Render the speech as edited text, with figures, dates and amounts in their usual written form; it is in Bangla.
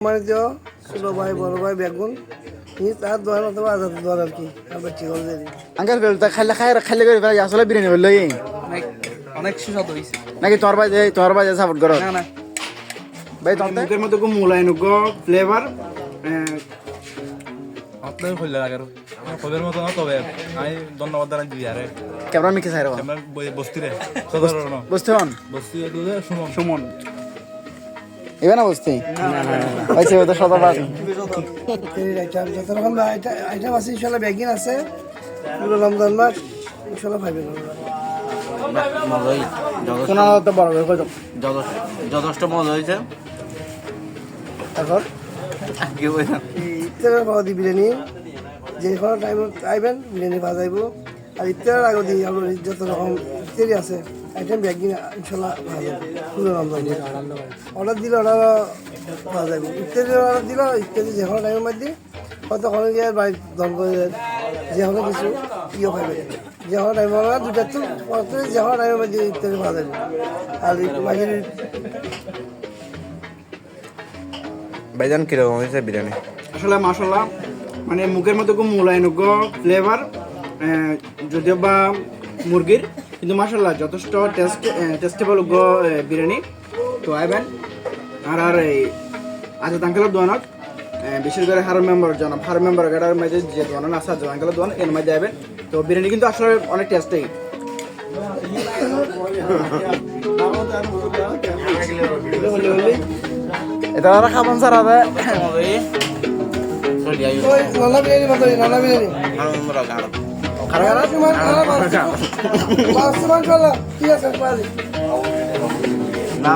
মানে ছোট ভাই বড় ভাই বেগুন তার দোয়ার অথবা আজাদ দোয়ার আর কি বেশি করে দেরি আঙ্কেল বেলতা খাইলে খাইলে করে ভাই আসলে বিরিয়ানি বললো অনেক সুস্বাদু হয়েছে নাকি তোর ভাই সাপোর্ট করো না না ভাই তোমার মুখের মধ্যে খুব মূলায়নজ্ঞ ফ্লেভার আপনার খুললে লাগার খবরের মতো না তবে আমি ধন্যবাদ জানাই দিই আরে ক্যামেরা মিকে চাই আমরা বস্তিরে সাধারণ বুঝতে হন বস্তি দুধে সুমন সুমন এবার না বুঝতে আচ্ছা ওদের সদর আছে যত রকম আইটেম আছে ইনশাল্লাহ বেগিন আছে পুরো রমজান মাস ইনশাল্লাহ পাইবেন মজাই শোনা তো বড় করে কত যথেষ্ট মজা হয়েছে এখন কি বললাম ইফতারের পর দি বিরিয়ানি যে কোনো টাইম আইবেন বিরিয়ানি বাজাইব আর ইফতারের আগে দিই আমরা যত রকম ইফতারি আছে আইটেম বেগিন ইনশাল্লাহ বাজাইব পুরো রমজান অর্ডার দিলে অর্ডার পাওয়া যাবে ইত্যাদি অর্ডার দিল ইত্যাদি যে কোনো টাইমের মধ্যে হয়তো কোনো গিয়ে বাড়ি দল করে যে কোনো কিছু ইয়ে পাইবে যে কোনো টাইম অর্ডার দুটার তো যে কোনো টাইমের মধ্যে ইত্যাদি পাওয়া যাবে আর বাকি ভাইজান কিরকম হয়েছে বিরিয়ানি আসলে মাশাল্লাহ মানে মুখের মধ্যে খুব মূলায়নজ্ঞ ফ্লেভার যদিও বা মুরগির কিন্তু মাশাল্লাহ যথেষ্ট টেস্টেবল বিরিয়ানি তো আইবেন আর এই আজাদ আঙ্কেলের দোয়ানত বিশেষ করে হার মেম্বার গাড়ার মধ্যে যে দোয়ান আছে আজাদ আঙ্কেলের দোয়ান এর মধ্যে আইবেন তো বিরিয়ানি কিন্তু আসলে অনেক টেস্টেই এটা আর খাবান স্যার আদা ওই নানা বিরিয়ানি বাজাই নানা বিরিয়ানি খারাপ ঠিক আছে না